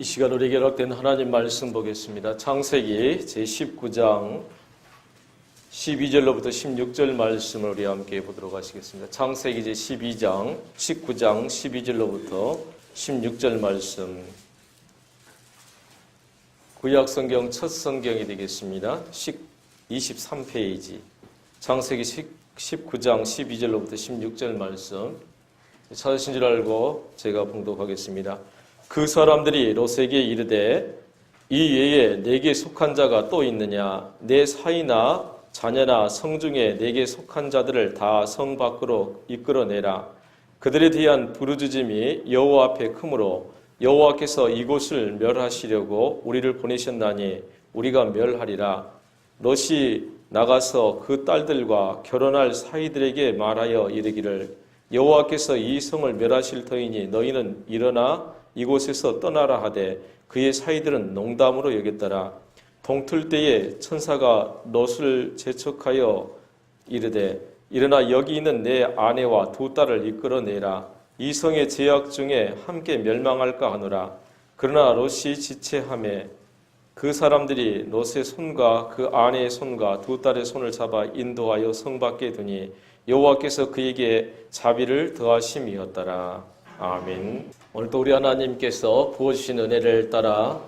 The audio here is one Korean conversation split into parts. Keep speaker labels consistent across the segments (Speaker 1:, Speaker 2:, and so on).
Speaker 1: 이 시간 우리에게 허락된 하나님 말씀 보겠습니다. 창세기 제19장 12절로부터 16절 말씀을 우리 함께 보도록 하시겠습니다. 창세기 제19장 12절로부터 16절 말씀, 구약성경 첫 성경이 되겠습니다. 23페이지 창세기 19장 12절로부터 16절 말씀 찾으신 줄 알고 제가 봉독하겠습니다. 그 사람들이 롯에게 이르되 이 외에 내게 속한 자가 또 있느냐? 내 사이나 자녀나 성중에 내게 속한 자들을 다 성 밖으로 이끌어내라. 그들에 대한 부르짖음이 여호와 앞에 크므로 여호와께서 이곳을 멸하시려고 우리를 보내셨나니 우리가 멸하리라. 롯이 나가서 그 딸들과 결혼할 사이들에게 말하여 이르기를 여호와께서 이 성을 멸하실 터이니 너희는 일어나 이곳에서 떠나라 하되 그의 사이들은 농담으로 여겼더라. 동틀 때에 천사가 롯을 재촉하여 이르되 일어나 여기 있는 내 아내와 두 딸을 이끌어내라. 이 성의 죄악 중에 함께 멸망할까 하노라. 그러나 롯이 지체하매 그 사람들이 롯의 손과 그 아내의 손과 두 딸의 손을 잡아 인도하여 성 밖에 두니 여호와께서 그에게 자비를 더하심이었더라. 아멘. 오늘도 우리 하나님께서 부어주신 은혜를 따라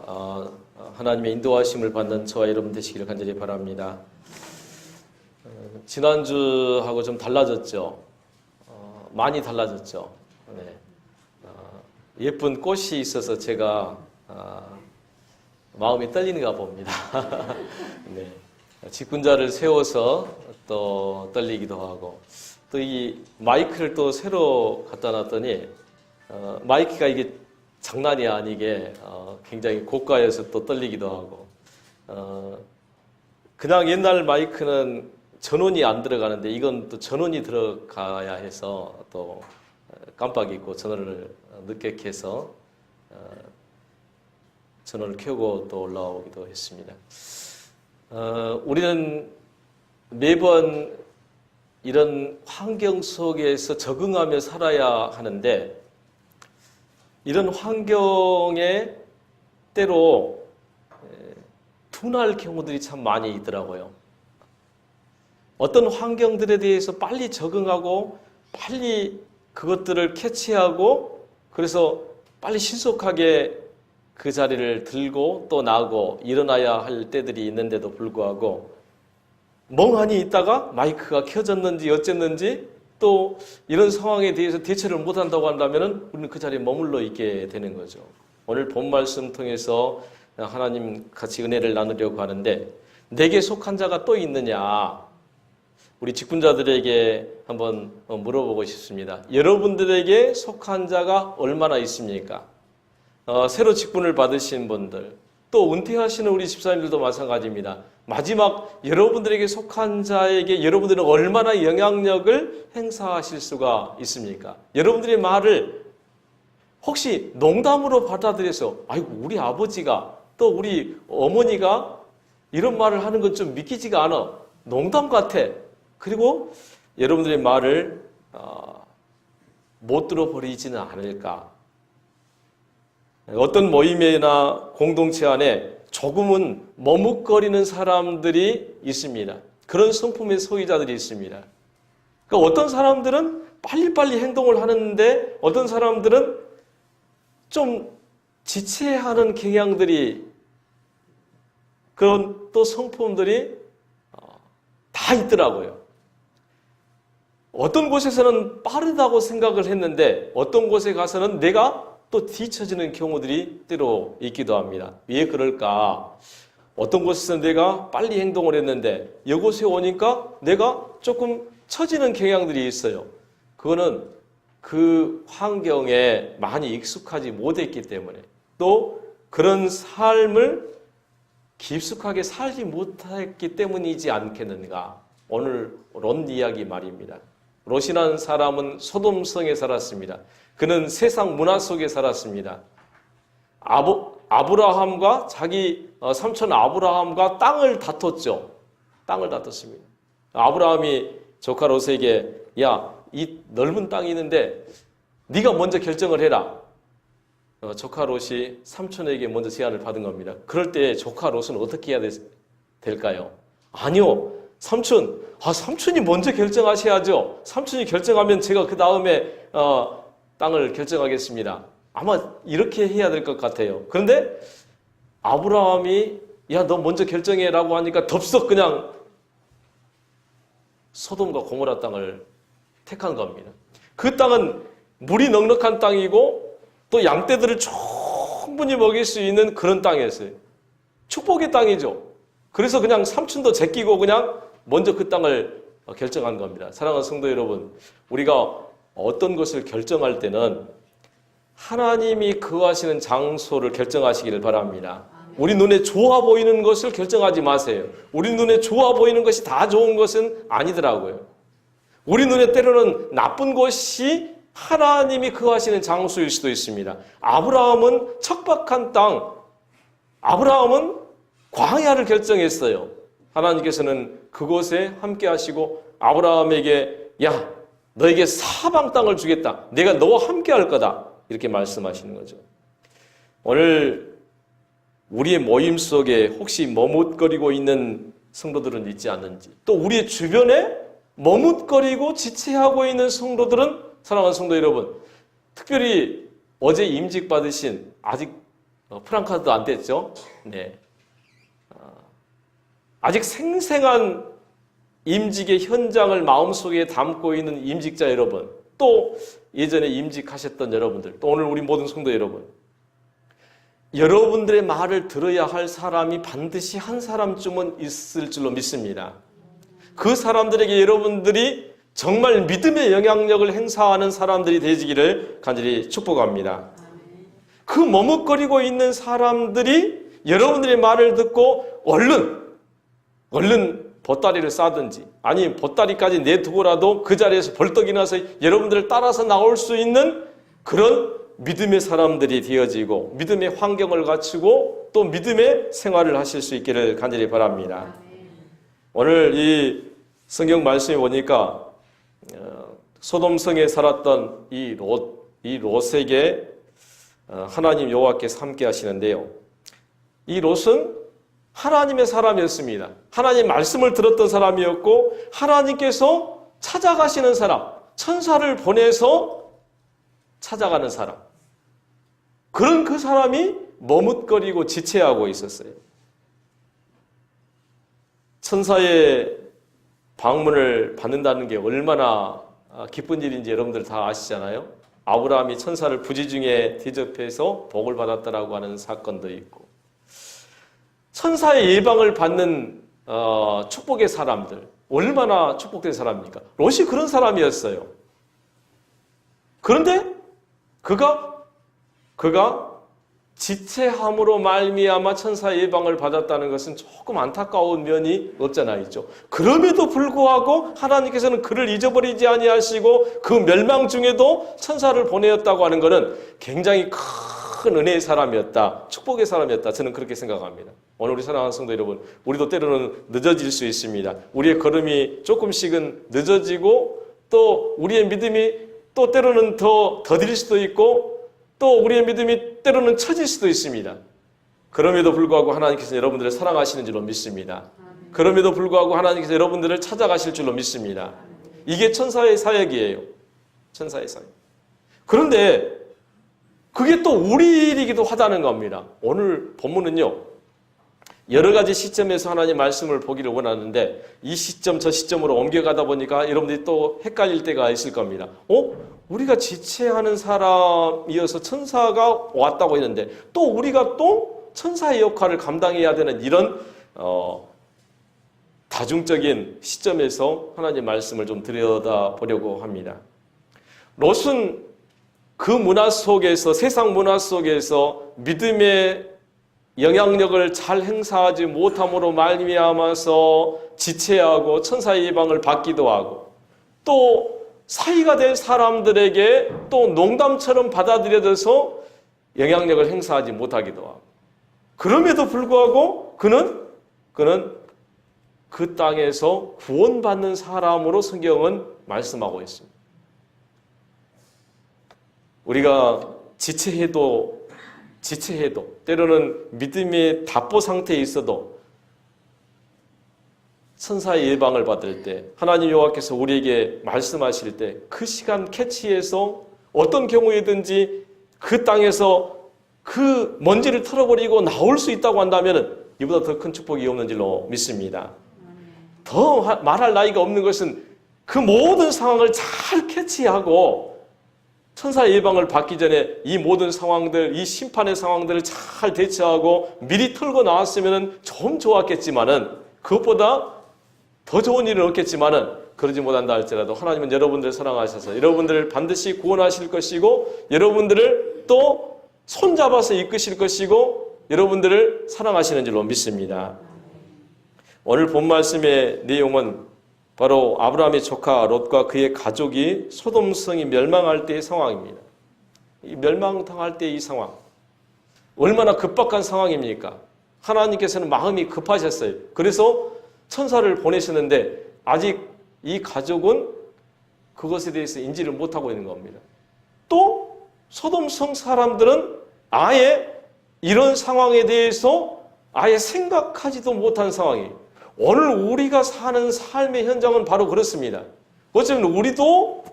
Speaker 1: 하나님의 인도하심을 받는 저와 여러분 되시기를 간절히 바랍니다. 지난주하고 좀 달라졌죠. 많이 달라졌죠. 네. 예쁜 꽃이 있어서 제가 마음이 떨리는가 봅니다. 네. 직분자를 세워서 또 떨리기도 하고, 또 이 마이크를 또 새로 갖다 놨더니 마이크가 이게 장난이 아니게 굉장히 고가여서 또 떨리기도 하고, 그냥 옛날 마이크는 전원이 안 들어가는데 이건 또 전원이 들어가야 해서 또 깜빡 잊고 전원을 늦게 켜서 전원을 켜고 또 올라오기도 했습니다. 우리는 매번 이런 환경 속에서 적응하며 살아야 하는데, 이런 환경에 때로 둔할 경우들이 참 많이 있더라고요. 어떤 환경들에 대해서 빨리 적응하고 빨리 그것들을 캐치하고 그래서 빨리 신속하게 그 자리를 들고 또 나고 일어나야 할 때들이 있는데도 불구하고 멍하니 있다가 마이크가 켜졌는지 어쨌는지 또 이런 상황에 대해서 대처를 못한다고 한다면 우리는 그 자리에 머물러 있게 되는 거죠. 오늘 본 말씀 통해서 하나님 같이 은혜를 나누려고 하는데, 내게 속한 자가 또 있느냐? 우리 직분자들에게 한번 물어보고 싶습니다. 여러분들에게 속한 자가 얼마나 있습니까? 새로 직분을 받으신 분들, 또 은퇴하시는 우리 집사님들도 마찬가지입니다. 마지막 여러분들에게 속한 자에게 여러분들은 얼마나 영향력을 행사하실 수가 있습니까? 여러분들의 말을 혹시 농담으로 받아들여서 아이고 우리 아버지가 또 우리 어머니가 이런 말을 하는 건 좀 믿기지가 않아, 농담 같아, 그리고 여러분들의 말을 못 들어버리지는 않을까? 어떤 모임이나 공동체 안에 조금은 머뭇거리는 사람들이 있습니다. 그런 성품의 소유자들이 있습니다. 그러니까 어떤 사람들은 빨리빨리 행동을 하는데 어떤 사람들은 좀 지체하는 경향들이, 그런 또 성품들이 다 있더라고요. 어떤 곳에서는 빠르다고 생각을 했는데 어떤 곳에 가서는 내가 또 뒤처지는 경우들이 때로 있기도 합니다. 왜 그럴까? 어떤 곳에서 내가 빨리 행동을 했는데 이곳에 오니까 내가 조금 처지는 경향들이 있어요. 그거는 그 환경에 많이 익숙하지 못했기 때문에, 또 그런 삶을 깊숙하게 살지 못했기 때문이지 않겠는가? 오늘 롯 이야기 말입니다. 롯이라는 사람은 소돔성에 살았습니다. 그는 세상 문화 속에 살았습니다. 아브라함과 자기 삼촌 아브라함과 땅을 다퉜죠. 땅을 다퉜습니다. 아브라함이 조카 롯에게 야, 이 넓은 땅이 있는데 네가 먼저 결정을 해라. 조카 롯이 삼촌에게 먼저 제안을 받은 겁니다. 그럴 때 조카 롯은 어떻게 해야 될까요? 아니요. 삼촌이 먼저 결정하셔야죠. 삼촌이 결정하면 제가 그 다음에 땅을 결정하겠습니다. 아마 이렇게 해야 될 것 같아요. 그런데 아브라함이 야, 너 먼저 결정해라고 하니까 덥석 그냥 소돔과 고모라 땅을 택한 겁니다. 그 땅은 물이 넉넉한 땅이고 또 양떼들을 충분히 먹일 수 있는 그런 땅이었어요. 축복의 땅이죠. 그래서 그냥 삼촌도 제끼고 그냥 먼저 그 땅을 결정한 겁니다. 사랑하는 성도 여러분, 우리가 어떤 것을 결정할 때는 하나님이 거하시는 장소를 결정하시기를 바랍니다. 우리 눈에 좋아 보이는 것을 결정하지 마세요. 우리 눈에 좋아 보이는 것이 다 좋은 것은 아니더라고요. 우리 눈에 때로는 나쁜 것이 하나님이 거하시는 장소일 수도 있습니다. 아브라함은 척박한 땅, 아브라함은 광야를 결정했어요. 하나님께서는 그곳에 함께 하시고 아브라함에게 야, 너에게 사방 땅을 주겠다. 내가 너와 함께 할 거다. 이렇게 말씀하시는 거죠. 오늘 우리의 모임 속에 혹시 머뭇거리고 있는 성도들은 있지 않는지, 또 우리의 주변에 머뭇거리고 지체하고 있는 성도들은, 사랑하는 성도 여러분, 특별히 어제 임직 받으신, 아직 프랑카드도 안 됐죠? 네. 아직 생생한 임직의 현장을 마음속에 담고 있는 임직자 여러분, 또 예전에 임직하셨던 여러분들, 또 오늘 우리 모든 성도 여러분, 여러분들의 말을 들어야 할 사람이 반드시 한 사람쯤은 있을 줄로 믿습니다. 그 사람들에게 여러분들이 정말 믿음의 영향력을 행사하는 사람들이 되시기를 간절히 축복합니다. 그 머뭇거리고 있는 사람들이 여러분들의 말을 듣고 얼른 보따리를 싸든지, 아니 보따리까지 내두고라도 그 자리에서 벌떡 일어나서 여러분들을 따라서 나올 수 있는 그런 믿음의 사람들이 되어지고 믿음의 환경을 갖추고 또 믿음의 생활을 하실 수 있기를 간절히 바랍니다. 오늘 이 성경 말씀에 보니까 소돔성에 살았던 이 롯에게 하나님 여호와께서 함께 하시는데요. 이 롯은 하나님의 사람이었습니다. 하나님 말씀을 들었던 사람이었고 하나님께서 찾아가시는 사람, 천사를 보내서 찾아가는 사람, 그런 그 사람이 머뭇거리고 지체하고 있었어요. 천사의 방문을 받는다는 게 얼마나 기쁜 일인지 여러분들 다 아시잖아요. 아브라함이 천사를 부지중에 대접해서 복을 받았다라고 하는 사건도 있고, 천사의 예방을 받는 축복의 사람들, 얼마나 축복된 사람입니까? 롯이 그런 사람이었어요. 그런데 그가 지체함으로 말미암아 천사의 예방을 받았다는 것은 조금 안타까운 면이 없잖아 있죠. 그럼에도 불구하고 하나님께서는 그를 잊어버리지 아니하시고 그 멸망 중에도 천사를 보내었다고 하는 것은 굉장히 큰 은혜의 사람이었다, 축복의 사람이었다, 저는 그렇게 생각합니다. 오늘 우리 사랑하는 성도 여러분, 우리도 때로는 늦어질 수 있습니다. 우리의 걸음이 조금씩은 늦어지고 또 우리의 믿음이 또 때로는 더 더딜 수도 있고 또 우리의 믿음이 때로는 처질 수도 있습니다. 그럼에도 불구하고 하나님께서 여러분들을 사랑하시는 줄로 믿습니다. 그럼에도 불구하고 하나님께서 여러분들을 찾아가실 줄로 믿습니다. 이게 천사의 사역이에요. 천사의 사역. 그런데 그게 또 우리 일이기도 하다는 겁니다. 오늘 본문은요, 여러 가지 시점에서 하나님 말씀을 보기를 원하는데 이 시점 저 시점으로 옮겨가다 보니까 여러분들이 또 헷갈릴 때가 있을 겁니다. 우리가 지체하는 사람이어서 천사가 왔다고 했는데 또 우리가 또 천사의 역할을 감당해야 되는 이런 다중적인 시점에서 하나님 말씀을 좀 들여다보려고 합니다. 롯은 그 문화 속에서, 세상 문화 속에서 믿음의 영향력을 잘 행사하지 못함으로 말미암아서 지체하고 천사의 예방을 받기도 하고, 또 사이가 될 사람들에게 또 농담처럼 받아들여져서 영향력을 행사하지 못하기도 하고, 그럼에도 불구하고 그는 그 땅에서 구원받는 사람으로 성경은 말씀하고 있습니다. 우리가 지체해도 지체해도, 때로는 믿음의 답보 상태에 있어도 천사의 예방을 받을 때, 하나님 여호와께서 우리에게 말씀하실 때 그 시간 캐치해서 어떤 경우에든지 그 땅에서 그 먼지를 털어버리고 나올 수 있다고 한다면 이보다 더 큰 축복이 없는 줄로 믿습니다. 더 말할 나위가 없는 것은 그 모든 상황을 잘 캐치하고 천사의 예방을 받기 전에 이 모든 상황들, 이 심판의 상황들을 잘 대처하고 미리 털고 나왔으면 좀 좋았겠지만은, 그것보다 더 좋은 일은 없겠지만은 그러지 못한다 할지라도 하나님은 여러분들을 사랑하셔서 여러분들을 반드시 구원하실 것이고, 여러분들을 또 손잡아서 이끄실 것이고, 여러분들을 사랑하시는 줄로 믿습니다. 오늘 본 말씀의 내용은 바로 아브라함의 조카 롯과 그의 가족이 소돔성이 멸망할 때의 상황입니다. 이 멸망당할 때의 이 상황, 얼마나 급박한 상황입니까? 하나님께서는 마음이 급하셨어요. 그래서 천사를 보내셨는데 아직 이 가족은 그것에 대해서 인지를 못하고 있는 겁니다. 또 소돔성 사람들은 아예 이런 상황에 대해서 아예 생각하지도 못한 상황이에요. 오늘 우리가 사는 삶의 현장은 바로 그렇습니다. 어쩌면 우리도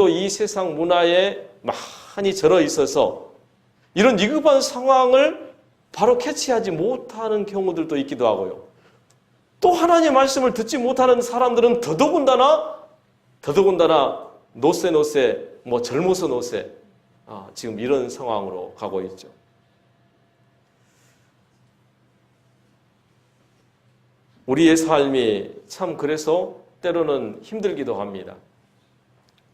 Speaker 1: 이 세상 문화에 많이 절어 있어서 이런 위급한 상황을 바로 캐치하지 못하는 경우들도 있기도 하고요. 또 하나님의 말씀을 듣지 못하는 사람들은 더더군다나 노세 젊어서 노세, 지금 이런 상황으로 가고 있죠. 우리의 삶이 참 그래서 때로는 힘들기도 합니다.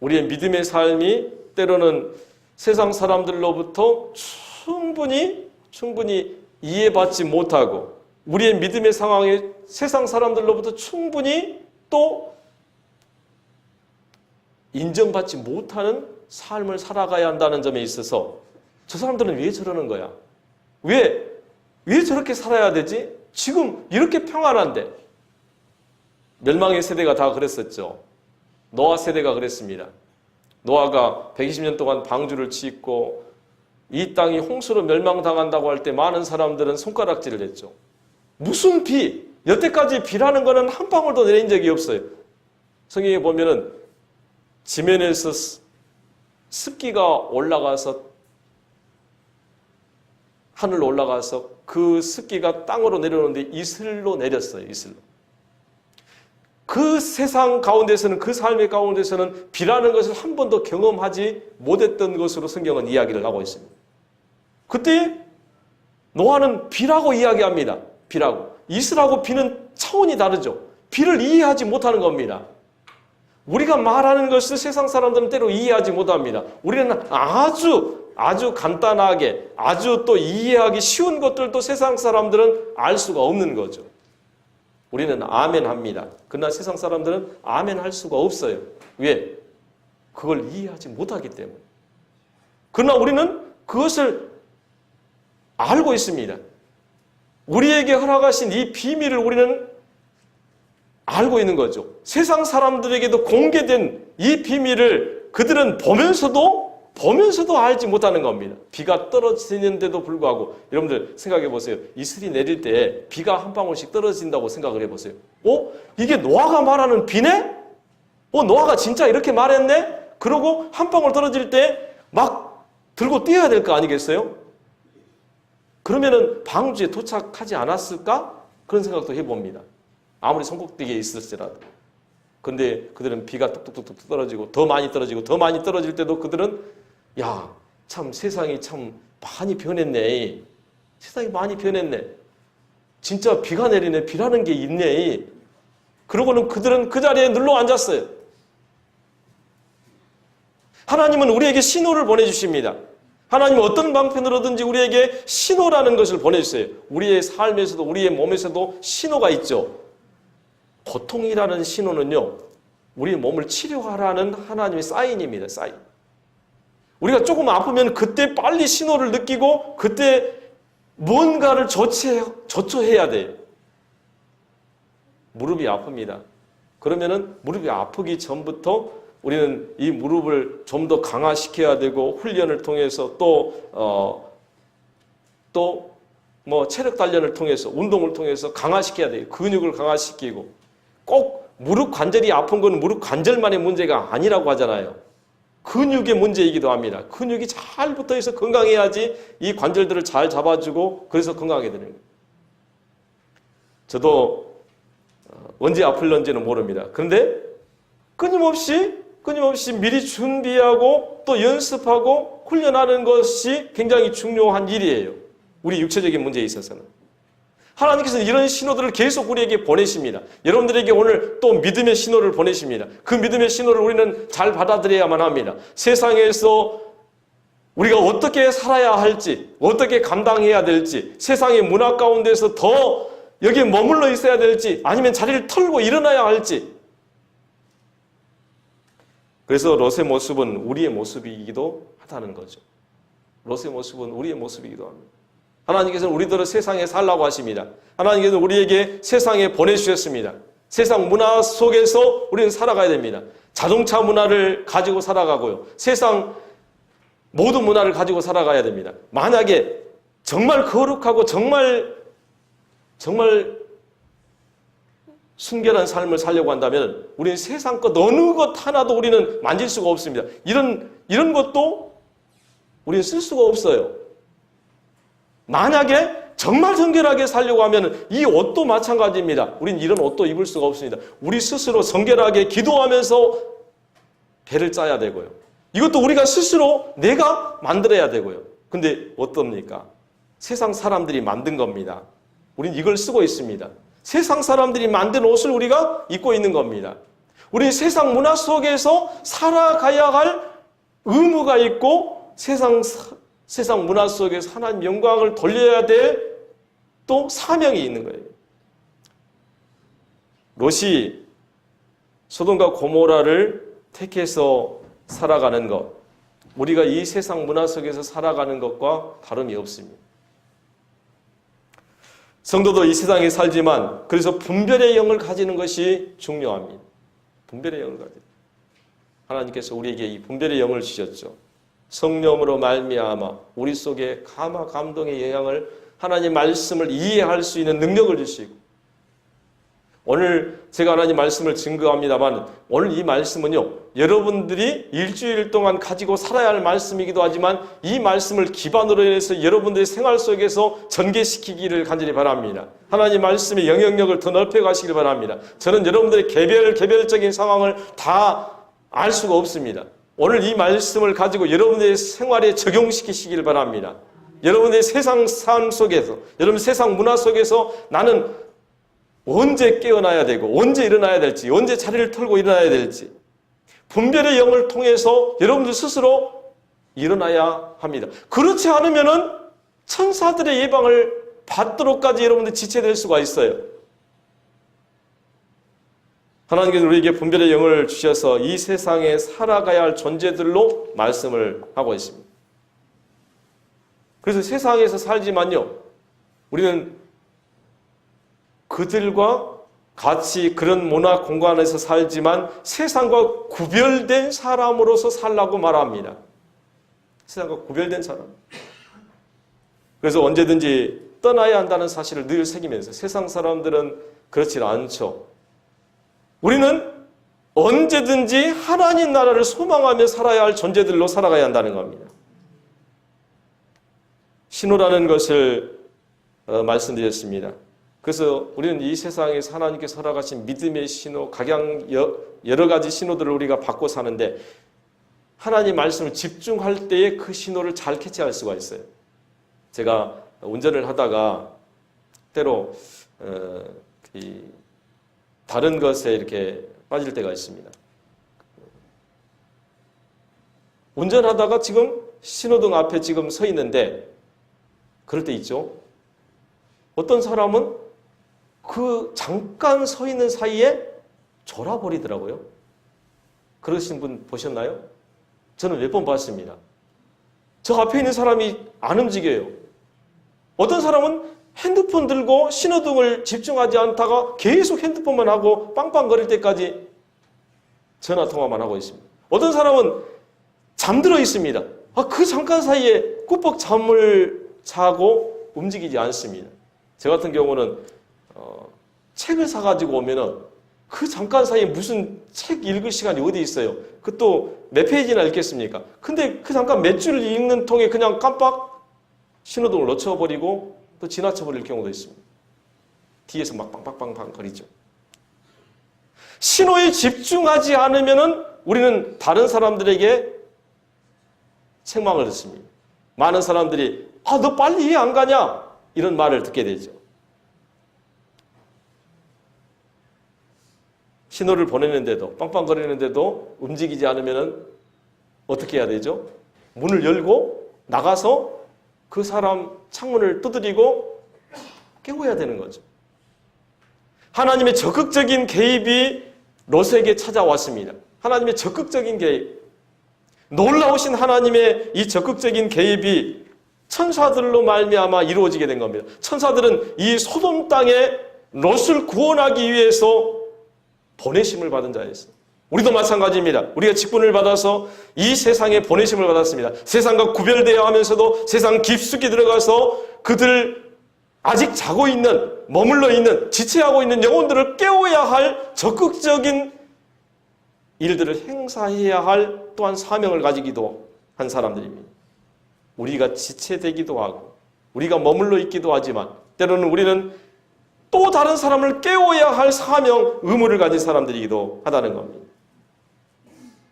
Speaker 1: 우리의 믿음의 삶이 때로는 세상 사람들로부터 충분히 이해받지 못하고, 우리의 믿음의 상황에 세상 사람들로부터 충분히 또 인정받지 못하는 삶을 살아가야 한다는 점에 있어서 저 사람들은 왜 저러는 거야? 왜 저렇게 살아야 되지? 지금 이렇게 평안한데. 멸망의 세대가 다 그랬었죠. 노아 세대가 그랬습니다. 노아가 120년 동안 방주를 짓고 이 땅이 홍수로 멸망당한다고 할 때 많은 사람들은 손가락질을 했죠. 무슨 비? 여태까지 비라는 거는 한 방울도 내린 적이 없어요. 성경에 보면은 지면에서 습기가 올라가서 하늘로 올라가서 그 습기가 땅으로 내려오는데 이슬로 내렸어요. 이슬로. 그 세상 가운데서는, 그 삶의 가운데서는 비라는 것을 한 번도 경험하지 못했던 것으로 성경은 이야기를 하고 있습니다. 그때 노아는 비라고 이야기합니다. 비라고. 이슬하고 비는 차원이 다르죠. 비를 이해하지 못하는 겁니다. 우리가 말하는 것을 세상 사람들은 때로 이해하지 못합니다. 우리는 아주 간단하게, 아주 또 이해하기 쉬운 것들도 세상 사람들은 알 수가 없는 거죠. 우리는 아멘 합니다. 그러나 세상 사람들은 아멘 할 수가 없어요. 왜? 그걸 이해하지 못하기 때문에. 그러나 우리는 그것을 알고 있습니다. 우리에게 허락하신 이 비밀을 우리는 알고 있는 거죠. 세상 사람들에게도 공개된 이 비밀을 그들은 보면서도 알지 못하는 겁니다. 비가 떨어지는데도 불구하고, 여러분들 생각해 보세요. 이슬이 내릴 때 비가 한 방울씩 떨어진다고 생각을 해보세요. 이게 노아가 말하는 비네? 노아가 진짜 이렇게 말했네? 그러고 한 방울 떨어질 때 막 들고 뛰어야 될 거 아니겠어요? 그러면은 방주에 도착하지 않았을까? 그런 생각도 해봅니다. 아무리 손꼭대기에 있을지라도. 근데 그들은 비가 뚝뚝뚝 떨어지고 더 많이 떨어질 때도 그들은 참 세상이 참 많이 변했네. 세상이 많이 변했네. 진짜 비가 내리네. 비라는 게 있네. 그러고는 그들은 그 자리에 눌러 앉았어요. 하나님은 우리에게 신호를 보내주십니다. 하나님은 어떤 방편으로든지 우리에게 신호라는 것을 보내주세요. 우리의 삶에서도, 우리의 몸에서도 신호가 있죠. 고통이라는 신호는요, 우리 몸을 치료하라는 하나님의 사인입니다. 사인. 우리가 조금 아프면 그때 빨리 신호를 느끼고 그때 뭔가를 조처해야 돼요. 무릎이 아픕니다. 그러면은 무릎이 아프기 전부터 우리는 이 무릎을 좀 더 강화시켜야 되고, 훈련을 통해서 또 또 뭐 체력 단련을 통해서 운동을 통해서 강화시켜야 돼요. 근육을 강화시키고 꼭 무릎 관절이 아픈 건 무릎 관절만의 문제가 아니라고 하잖아요. 근육의 문제이기도 합니다. 근육이 잘 붙어있어 건강해야지 이 관절들을 잘 잡아주고 그래서 건강하게 되는 거예요. 저도 언제 아플런지는 모릅니다. 그런데 끊임없이 미리 준비하고 또 연습하고 훈련하는 것이 굉장히 중요한 일이에요. 우리 육체적인 문제에 있어서는. 하나님께서는 이런 신호들을 계속 우리에게 보내십니다. 여러분들에게 오늘 또 믿음의 신호를 보내십니다. 그 믿음의 신호를 우리는 잘 받아들여야만 합니다. 세상에서 우리가 어떻게 살아야 할지, 어떻게 감당해야 될지, 세상의 문화 가운데서 더 여기에 머물러 있어야 될지, 아니면 자리를 털고 일어나야 할지. 그래서 롯의 모습은 우리의 모습이기도 하다는 거죠. 롯의 모습은 우리의 모습이기도 합니다. 하나님께서는 우리들을 세상에 살라고 하십니다. 하나님께서는 우리에게 세상에 보내주셨습니다. 세상 문화 속에서 우리는 살아가야 됩니다. 자동차 문화를 가지고 살아가고요. 세상 모든 문화를 가지고 살아가야 됩니다. 만약에 정말 거룩하고 정말 순결한 삶을 살려고 한다면 우리는 세상 것 어느 것 하나도 우리는 만질 수가 없습니다. 이런 것도 우리는 쓸 수가 없어요. 만약에 정말 정결하게 살려고 하면 이 옷도 마찬가지입니다. 우린 이런 옷도 입을 수가 없습니다. 우리 스스로 정결하게 기도하면서 배를 짜야 되고요. 이것도 우리가 스스로 내가 만들어야 되고요. 근데 어떻습니까? 세상 사람들이 만든 겁니다. 우린 이걸 쓰고 있습니다. 세상 사람들이 만든 옷을 우리가 입고 있는 겁니다. 우리 세상 문화 속에서 살아가야 할 의무가 있고 세상 문화 속에서 하나님 영광을 돌려야 될 또 사명이 있는 거예요. 롯이 소돔과 고모라를 택해서 살아가는 것, 우리가 이 세상 문화 속에서 살아가는 것과 다름이 없습니다. 성도도 이 세상에 살지만 그래서 분별의 영을 가지는 것이 중요합니다. 분별의 영을 가지는. 하나님께서 우리에게 이 분별의 영을 주셨죠. 성령으로 말미암아 우리 속에 감화 감동의 영향을 하나님 말씀을 이해할 수 있는 능력을 주시고, 오늘 제가 하나님 말씀을 증거합니다만 오늘 이 말씀은요, 여러분들이 일주일 동안 가지고 살아야 할 말씀이기도 하지만 이 말씀을 기반으로 해서 여러분들의 생활 속에서 전개시키기를 간절히 바랍니다. 하나님 말씀의 영향력을 더 넓혀가시길 바랍니다. 저는 여러분들의 개별적인 상황을 다 알 수가 없습니다. 오늘 이 말씀을 가지고 여러분들의 생활에 적용시키시길 바랍니다. 여러분의 세상 삶 속에서, 여러분 세상 문화 속에서 나는 언제 깨어나야 되고 언제 일어나야 될지, 언제 자리를 털고 일어나야 될지 분별의 영을 통해서 여러분들 스스로 일어나야 합니다. 그렇지 않으면은 천사들의 예방을 받도록까지 여러분들 지체될 수가 있어요. 하나님께서 우리에게 분별의 영을 주셔서 이 세상에 살아가야 할 존재들로 말씀을 하고 있습니다. 그래서 세상에서 살지만요, 우리는 그들과 같이 그런 문화 공간에서 살지만 세상과 구별된 사람으로서 살라고 말합니다. 세상과 구별된 사람. 그래서 언제든지 떠나야 한다는 사실을 늘 새기면서, 세상 사람들은 그렇지 않죠. 우리는 언제든지 하나님 나라를 소망하며 살아야 할 존재들로 살아가야 한다는 겁니다. 신호라는 것을 말씀드렸습니다. 그래서 우리는 이 세상에서 하나님께서 허락하신 믿음의 신호, 각양 여러 가지 신호들을 우리가 받고 사는데, 하나님 말씀을 집중할 때에 그 신호를 잘 캐치할 수가 있어요. 제가 운전을 하다가 때로 다른 것에 이렇게 빠질 때가 있습니다. 운전하다가 지금 신호등 앞에 지금 서 있는데, 그럴 때 있죠. 어떤 사람은 그 잠깐 서 있는 사이에 졸아버리더라고요. 그러신 분 보셨나요? 저는 몇 번 봤습니다. 저 앞에 있는 사람이 안 움직여요. 어떤 사람은 핸드폰 들고 신호등을 집중하지 않다가 계속 핸드폰만 하고 빵빵거릴 때까지 전화통화만 하고 있습니다. 어떤 사람은 잠들어 있습니다. 그 잠깐 사이에 꾸벅 잠을 자고 움직이지 않습니다. 저 같은 경우는 책을 사가지고 오면은 그 잠깐 사이에 무슨 책 읽을 시간이 어디 있어요. 그것도 몇 페이지나 읽겠습니까? 근데 그 잠깐 몇 줄 읽는 통에 그냥 깜빡 신호등을 놓쳐버리고 또 지나쳐버릴 경우도 있습니다. 뒤에서 막 빵빵빵빵 거리죠. 신호에 집중하지 않으면은 우리는 다른 사람들에게 책망을 듣습니다. 많은 사람들이 너 빨리 이해 안 가냐? 이런 말을 듣게 되죠. 신호를 보내는데도 빵빵거리는데도 움직이지 않으면 어떻게 해야 되죠? 문을 열고 나가서 그 사람 창문을 두드리고 깨워야 되는 거죠. 하나님의 적극적인 개입이 롯에게 찾아왔습니다. 하나님의 적극적인 개입. 놀라우신 하나님의 이 적극적인 개입이 천사들로 말미암아 이루어지게 된 겁니다. 천사들은 이 소돔 땅에 롯을 구원하기 위해서 보내심을 받은 자였어요. 우리도 마찬가지입니다. 우리가 직분을 받아서 이 세상에 보내심을 받았습니다. 세상과 구별되어 하면서도 세상 깊숙이 들어가서 그들 아직 자고 있는, 머물러 있는, 지체하고 있는 영혼들을 깨워야 할 적극적인 일들을 행사해야 할 또한 사명을 가지기도 한 사람들입니다. 우리가 지체되기도 하고 우리가 머물러 있기도 하지만 때로는 우리는 또 다른 사람을 깨워야 할 사명, 의무를 가진 사람들이기도 하다는 겁니다.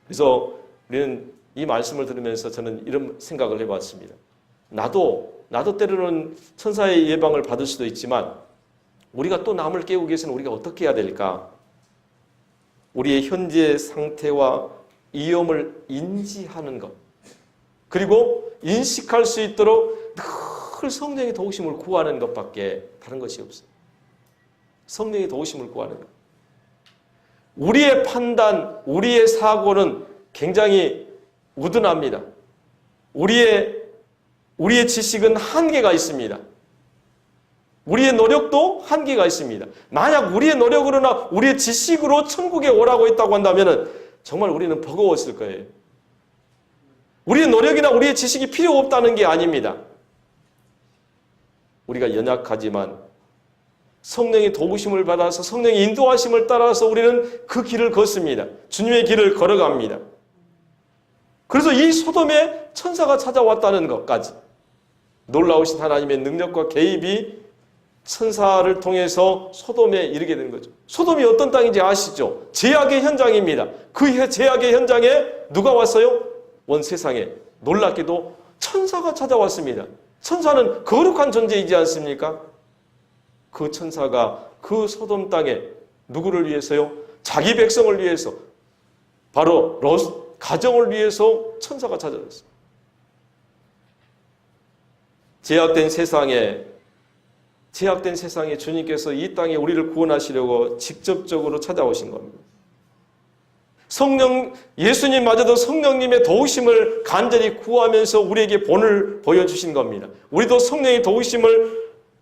Speaker 1: 그래서 우리는 이 말씀을 들으면서 저는 이런 생각을 해봤습니다. 나도 때로는 천사의 예방을 받을 수도 있지만 우리가 또 남을 깨우기 위해서는 우리가 어떻게 해야 될까? 우리의 현재 상태와 위험을 인지하는 것, 그리고 인식할 수 있도록 늘 성령의 도우심을 구하는 것밖에 다른 것이 없어요. 성령의 도우심을 구하는 것. 우리의 판단, 우리의 사고는 굉장히 우둔합니다. 우리의 지식은 한계가 있습니다. 우리의 노력도 한계가 있습니다. 만약 우리의 노력으로나 우리의 지식으로 천국에 오라고 했다고 한다면 정말 우리는 버거웠을 거예요. 우리의 노력이나 우리의 지식이 필요 없다는 게 아닙니다. 우리가 연약하지만 성령의 도우심을 받아서 성령의 인도하심을 따라서 우리는 그 길을 걷습니다. 주님의 길을 걸어갑니다. 그래서 이 소돔에 천사가 찾아왔다는 것까지 놀라우신 하나님의 능력과 개입이 천사를 통해서 소돔에 이르게 된 거죠. 소돔이 어떤 땅인지 아시죠? 제약의 현장입니다. 그 제약의 현장에 누가 왔어요? 온 세상에 놀랍게도 천사가 찾아왔습니다. 천사는 거룩한 존재이지 않습니까? 그 천사가 그 소돔 땅에 누구를 위해서요? 자기 백성을 위해서, 바로 롯 가정을 위해서 천사가 찾아왔어요. 제약된 세상에 주님께서 이 땅에 우리를 구원하시려고 직접적으로 찾아오신 겁니다. 예수님마저도 성령님의 도우심을 간절히 구하면서 우리에게 본을 보여주신 겁니다. 우리도 성령의 도우심을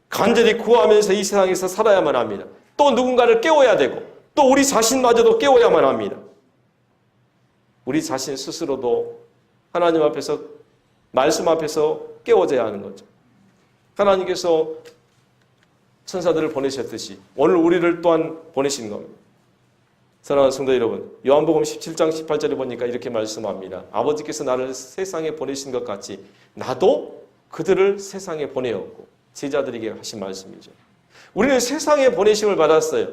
Speaker 1: 간절히 구하면서 이 세상에서 살아야만 합니다. 또 누군가를 깨워야 되고 또 우리 자신마저도 깨워야만 합니다. 우리 자신 스스로도 하나님 앞에서, 말씀 앞에서 깨워져야 하는 거죠. 하나님께서 천사들을 보내셨듯이 오늘 우리를 또한 보내신 겁니다. 사랑하는 성도 여러분, 요한복음 17장 18절에 보니까 이렇게 말씀합니다. 아버지께서 나를 세상에 보내신 것 같이 나도 그들을 세상에 보내었고, 제자들에게 하신 말씀이죠. 우리는 세상에 보내심을 받았어요.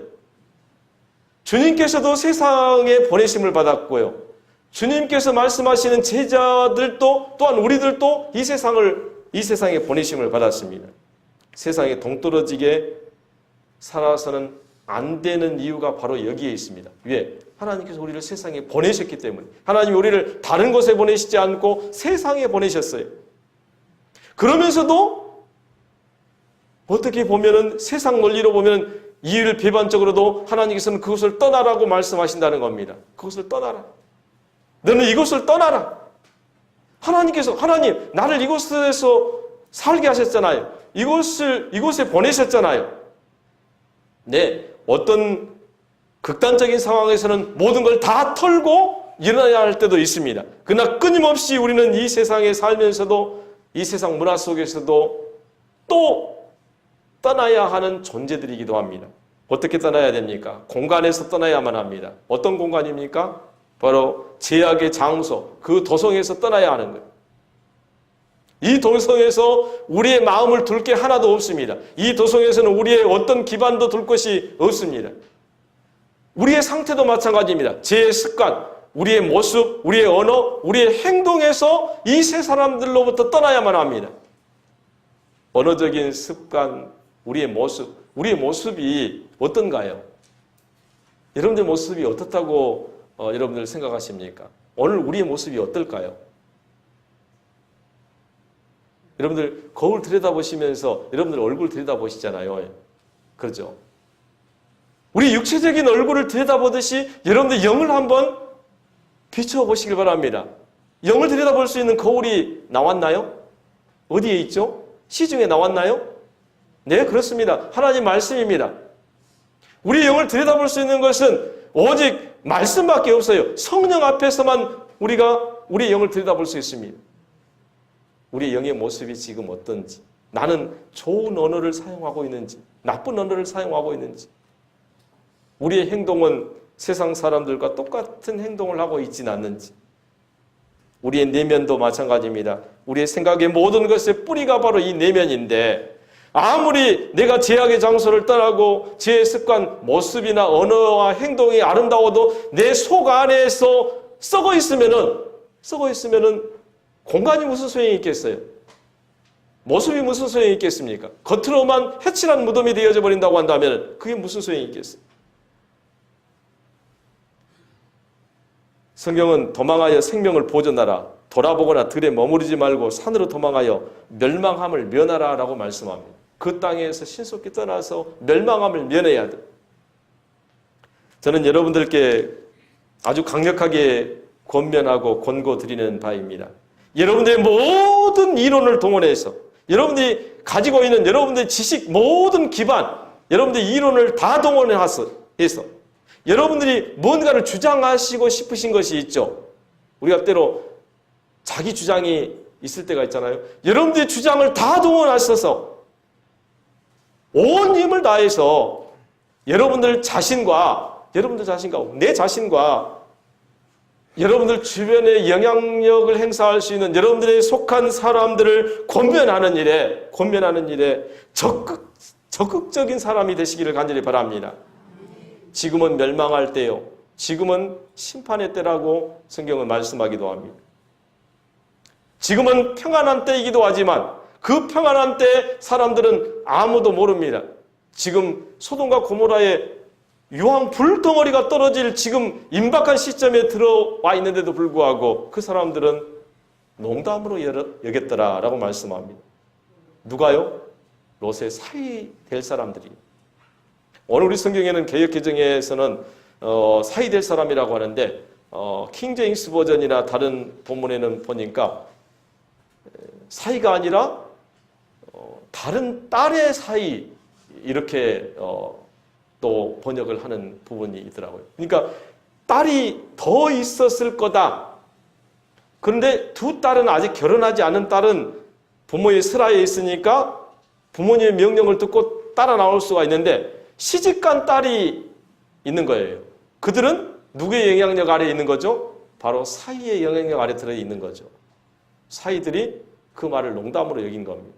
Speaker 1: 주님께서도 세상에 보내심을 받았고요. 주님께서 말씀하시는 제자들도 또한 우리들도 이 세상에 보내심을 받았습니다. 세상에 동떨어지게 살아서는 안 되는 이유가 바로 여기에 있습니다. 왜? 하나님께서 우리를 세상에 보내셨기 때문에. 하나님이 우리를 다른 곳에 보내시지 않고 세상에 보내셨어요. 그러면서도 어떻게 보면은 세상 논리로 보면은 이유를 비판적으로도 하나님께서는 그것을 떠나라고 말씀하신다는 겁니다. 그것을 떠나라. 너는 이곳을 떠나라. 하나님, 나를 이곳에서 살게 하셨잖아요. 이곳에 보내셨잖아요. 네, 어떤 극단적인 상황에서는 모든 걸 다 털고 일어나야 할 때도 있습니다. 그러나 끊임없이 우리는 이 세상에 살면서도 이 세상 문화 속에서도 또 떠나야 하는 존재들이기도 합니다. 어떻게 떠나야 됩니까? 공간에서 떠나야만 합니다. 어떤 공간입니까? 바로 제약의 장소, 그 도성에서 떠나야 하는 거예요. 이 도성에서 우리의 마음을 둘 게 하나도 없습니다. 이 도성에서는 우리의 어떤 기반도 둘 것이 없습니다. 우리의 상태도 마찬가지입니다. 제 습관, 우리의 모습, 우리의 언어, 우리의 행동에서 이 세 사람들로부터 떠나야만 합니다. 언어적인 습관, 우리의 모습이 어떤가요? 여러분들 모습이 어떻다고 여러분들 생각하십니까? 오늘 우리의 모습이 어떨까요? 여러분들 거울 들여다보시면서 여러분들 얼굴 들여다보시잖아요. 그렇죠? 우리 육체적인 얼굴을 들여다보듯이 여러분들 영을 한번 비춰보시길 바랍니다. 영을 들여다볼 수 있는 거울이 나왔나요? 어디에 있죠? 시중에 나왔나요? 네, 그렇습니다. 하나님 말씀입니다. 우리 영을 들여다볼 수 있는 것은 오직 말씀밖에 없어요. 성령 앞에서만 우리가 우리의 영을 들여다볼 수 있습니다. 우리의 영의 모습이 지금 어떤지, 나는 좋은 언어를 사용하고 있는지, 나쁜 언어를 사용하고 있는지, 우리의 행동은 세상 사람들과 똑같은 행동을 하고 있지는 않는지, 우리의 내면도 마찬가지입니다. 우리의 생각의 모든 것의 뿌리가 바로 이 내면인데, 아무리 내가 제약의 장소를 떠나고 제 습관, 모습이나 언어와 행동이 아름다워도 내 속 안에서 썩어 있으면은 공간이 무슨 소용이 있겠어요? 모습이 무슨 소용이 있겠습니까? 겉으로만 해칠한 무덤이 되어져 버린다고 한다면 그게 무슨 소용이 있겠어요? 성경은 도망하여 생명을 보존하라. 돌아보거나 들에 머무르지 말고 산으로 도망하여 멸망함을 면하라 라고 말씀합니다. 그 땅에서 신속히 떠나서 멸망함을 면해야 돼. 저는 여러분들께 아주 강력하게 권면하고 권고드리는 바입니다. 여러분들의 모든 이론을 동원해서 여러분들이 가지고 있는 여러분들의 지식 모든 기반, 여러분들의 이론을 다 동원해서 여러분들이 뭔가를 주장하시고 싶으신 것이 있죠. 우리가 때로 자기 주장이 있을 때가 있잖아요. 여러분들의 주장을 다 동원하셔서 온 힘을 다해서 여러분들 자신과 내 자신과 여러분들 주변에 영향력을 행사할 수 있는 여러분들의 속한 사람들을 권면하는 일에 적극적인 사람이 되시기를 간절히 바랍니다. 지금은 멸망할 때요. 지금은 심판의 때라고 성경은 말씀하기도 합니다. 지금은 평안한 때이기도 하지만 그 평안한 때 사람들은 아무도 모릅니다. 지금 소돔과 고모라에 유황 불덩어리가 떨어질 지금 임박한 시점에 들어와 있는데도 불구하고 그 사람들은 농담으로 여겼더라라고 말씀합니다. 누가요? 롯의 사이 될 사람들이. 오늘 우리 성경에는 개역개정에서는 사이 될 사람이라고 하는데 킹제임스 버전이나 다른 본문에는 보니까 사이가 아니라 다른 딸의 사이 이렇게 또 번역을 하는 부분이 있더라고요. 그러니까 딸이 더 있었을 거다. 그런데 두 딸은 아직 결혼하지 않은 딸은 부모의 슬하에 있으니까 부모님의 명령을 듣고 따라 나올 수가 있는데 시집간 딸이 있는 거예요. 그들은 누구의 영향력 아래에 있는 거죠? 바로 사이의 영향력 아래 들어 있는 거죠. 사이들이 그 말을 농담으로 여긴 겁니다.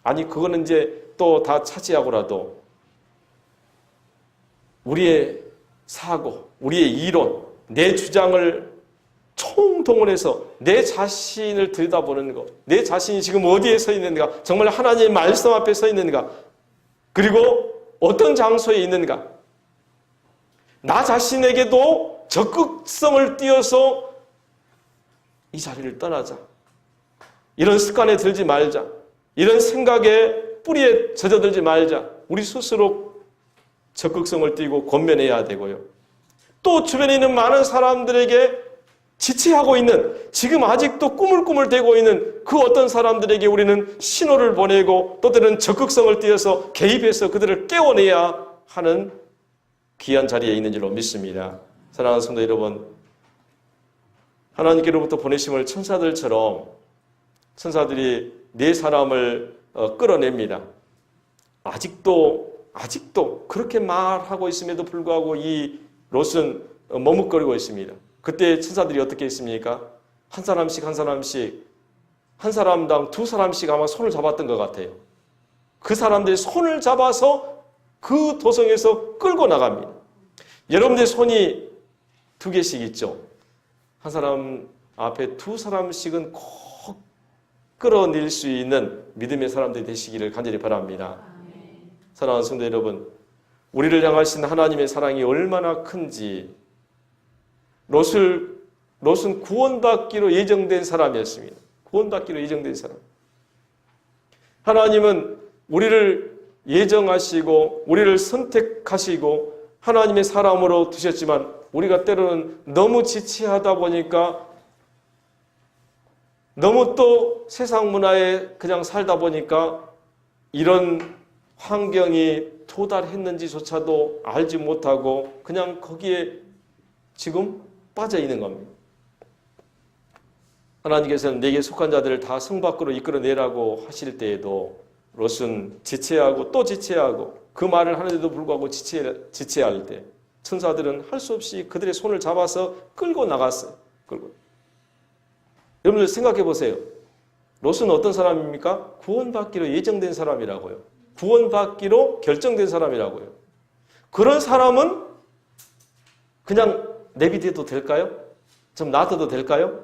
Speaker 1: 아니 그거는 이제 또 다 차지하고라도 우리의 사고, 우리의 이론, 내 주장을 총동원해서 내 자신을 들여다보는 것, 내 자신이 지금 어디에 서 있는가, 정말 하나님의 말씀 앞에 서 있는가, 그리고 어떤 장소에 있는가, 나 자신에게도 적극성을 띄어서 이 자리를 떠나자. 이런 습관에 들지 말자. 이런 생각에 뿌리에 젖어들지 말자. 우리 스스로 적극성을 띠고 권면해야 되고요. 또 주변에 있는 많은 사람들에게 지체하고 있는, 지금 아직도 꾸물꾸물대고 있는 그 어떤 사람들에게 우리는 신호를 보내고 또 때로는 적극성을 띠어서 개입해서 그들을 깨워내야 하는 귀한 자리에 있는 줄로 믿습니다. 사랑하는 성도 여러분, 하나님께로부터 보내심을 천사들처럼 천사들이 네 사람을 끌어냅니다. 아직도 그렇게 말하고 있음에도 불구하고 이 롯은 머뭇거리고 있습니다. 그때 천사들이 어떻게 했습니까? 한 사람씩 한 사람당 두 사람씩 아마 손을 잡았던 것 같아요. 그 사람들이 손을 잡아서 그 도성에서 끌고 나갑니다. 여러분들 손이 두 개씩 있죠. 한 사람 앞에 두 사람씩은 꼭 끌어낼 수 있는 믿음의 사람들이 되시기를 간절히 바랍니다. 사랑하는 성도 여러분, 우리를 향하신 하나님의 사랑이 얼마나 큰지, 롯은 구원받기로 예정된 사람이었습니다. 구원받기로 예정된 사람. 하나님은 우리를 예정하시고 우리를 선택하시고 하나님의 사람으로 두셨지만 우리가 때로는 너무 지체하다 보니까 너무 또 세상 문화에 그냥 살다 보니까 이런 환경이 도달했는지조차도 알지 못하고 그냥 거기에 지금 빠져 있는 겁니다. 하나님께서는 내게 속한 자들을 다 성 밖으로 이끌어내라고 하실 때에도 롯은 지체하고 또 지체하고 그 말을 하는데도 불구하고 지체할 때 천사들은 할 수 없이 그들의 손을 잡아서 끌고 나갔어요. 여러분들 생각해 보세요. 롯은 어떤 사람입니까? 구원받기로 예정된 사람이라고요. 구원받기로 결정된 사람이라고요. 그런 사람은 그냥 내비둬도 될까요? 좀 놔둬도 될까요?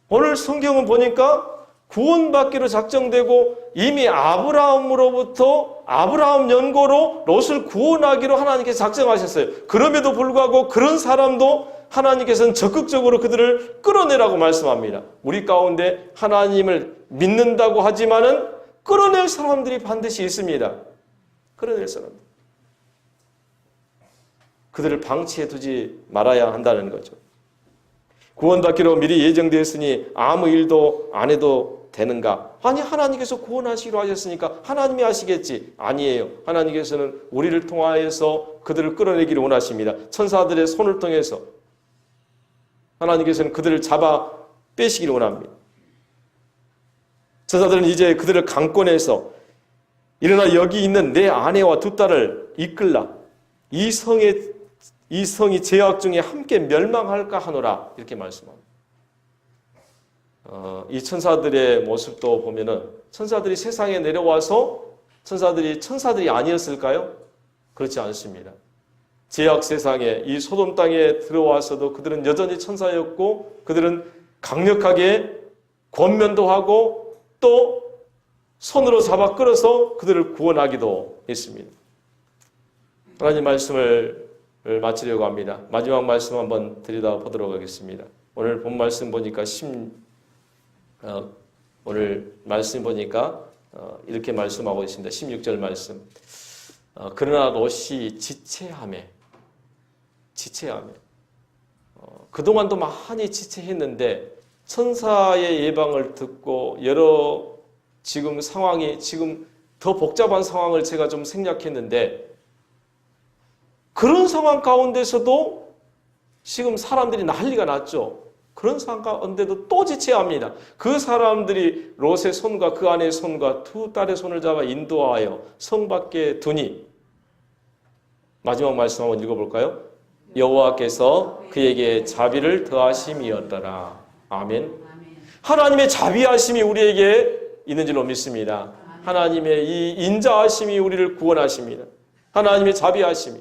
Speaker 1: 오늘 성경은 보니까 구원받기로 작정되고 이미 아브라함 연고로 롯을 구원하기로 하나님께서 작정하셨어요. 그럼에도 불구하고 그런 사람도 하나님께서는 적극적으로 그들을 끌어내라고 말씀합니다. 우리 가운데 하나님을 믿는다고 하지만은 끌어낼 사람들이 반드시 있습니다. 끌어낼 사람들. 그들을 방치해 두지 말아야 한다는 거죠. 구원받기로 미리 예정되었으니 아무 일도 안 해도 되는가? 아니, 하나님께서 구원하시기로 하셨으니까 하나님이 하시겠지. 아니에요. 하나님께서는 우리를 통하여서 그들을 끌어내기를 원하십니다. 천사들의 손을 통해서 하나님께서는 그들을 잡아 빼시기를 원합니다. 천사들은 이제 그들을 강권해서 일어나 여기 있는 내 아내와 두 딸을 이끌라. 이 성이 죄악 중에 함께 멸망할까 하노라. 이렇게 말씀합니다. 이 천사들의 모습도 보면은 천사들이 세상에 내려와서 천사들이 아니었을까요? 그렇지 않습니다. 죄악 세상에 이 소돔 땅에 들어와서도 그들은 여전히 천사였고 그들은 강력하게 권면도 하고 또 손으로 잡아 끌어서 그들을 구원하기도 했습니다. 하나님 말씀을 마치려고 합니다. 마지막 말씀 한번 들여다보도록 하겠습니다. 오늘 본 말씀 보니까 오늘 말씀 보니까 이렇게 말씀하고 있습니다. 16절 말씀. 그러나 롯이 지체하며 그동안도 많이 지체했는데 천사의 예방을 듣고 여러 지금 상황이 지금 더 복잡한 상황을 제가 좀 생략했는데 그런 상황 가운데서도 지금 사람들이 난리가 났죠. 그런 상황 가운데도 또 지체합니다. 그 사람들이 롯의 손과 그 아내의 손과 두 딸의 손을 잡아 인도하여 성 밖에 두니 마지막 말씀 한번 읽어볼까요? 여호와께서 그에게 자비를 더하심이었더라. 아멘. 하나님의 자비하심이 우리에게 있는 줄로 믿습니다. 하나님의 이 인자하심이 우리를 구원하십니다. 하나님의 자비하심에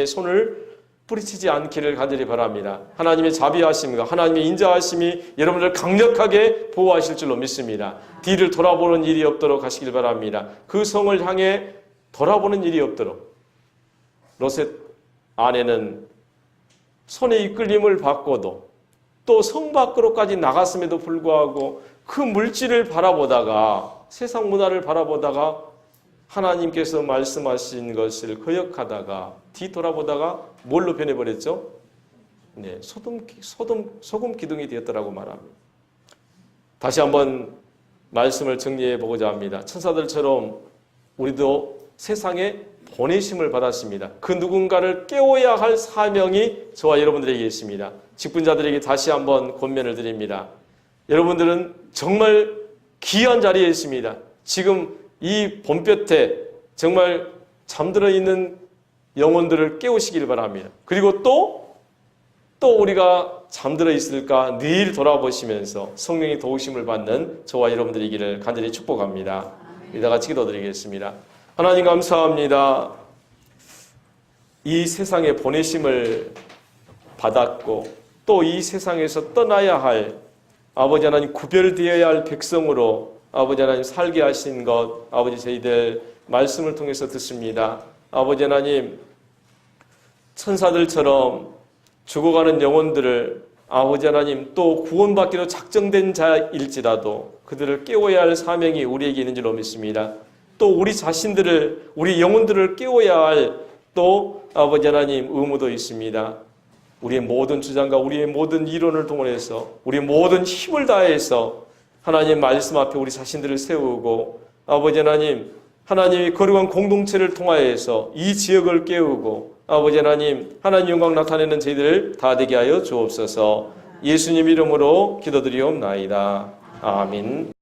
Speaker 1: 손을 뿌리치지 않기를 간절히 바랍니다. 하나님의 자비하심과 하나님의 인자하심이 여러분을 강력하게 보호하실 줄로 믿습니다. 뒤를 돌아보는 일이 없도록 하시길 바랍니다. 그 성을 향해 돌아보는 일이 없도록. 롯의 아내는 손에 이끌림을 받고도 또 성 밖으로까지 나갔음에도 불구하고 그 물질을 바라보다가 세상 문화를 바라보다가 하나님께서 말씀하신 것을 거역하다가 뒤돌아보다가 뭘로 변해버렸죠? 네, 소금 기둥이 되었더라고 말합니다. 다시 한번 말씀을 정리해 보고자 합니다. 천사들처럼 우리도 세상에 보내심을 받았습니다. 그 누군가를 깨워야 할 사명이 저와 여러분들에게 있습니다. 직분자들에게 다시 한번 권면을 드립니다. 여러분들은 정말 귀한 자리에 있습니다. 지금 이 봄볕에 정말 잠들어 있는 영혼들을 깨우시길 바랍니다. 그리고 또 우리가 잠들어 있을까 늘 돌아보시면서 성령의 도우심을 받는 저와 여러분들이기를 간절히 축복합니다. 이따 같이 기도드리겠습니다. 하나님 감사합니다. 이 세상에 보내심을 받았고 또 이 세상에서 떠나야 할 아버지 하나님 구별되어야 할 백성으로 아버지 하나님 살게 하신 것 아버지 저희들 말씀을 통해서 듣습니다. 아버지 하나님 천사들처럼 죽어가는 영혼들을 아버지 하나님 또 구원받기로 작정된 자일지라도 그들을 깨워야 할 사명이 우리에게 있는 줄로 믿습니다. 또 우리 자신들을 우리 영혼들을 깨워야 할 또 아버지 하나님 의무도 있습니다. 우리의 모든 주장과 우리의 모든 이론을 동원해서 우리의 모든 힘을 다해서 하나님 말씀 앞에 우리 자신들을 세우고 아버지 하나님 하나님의 거룩한 공동체를 통하여서 이 지역을 깨우고 아버지 하나님 하나님 영광 나타내는 저희들 다 되게 하여 주옵소서. 예수님 이름으로 기도드리옵나이다. 아멘.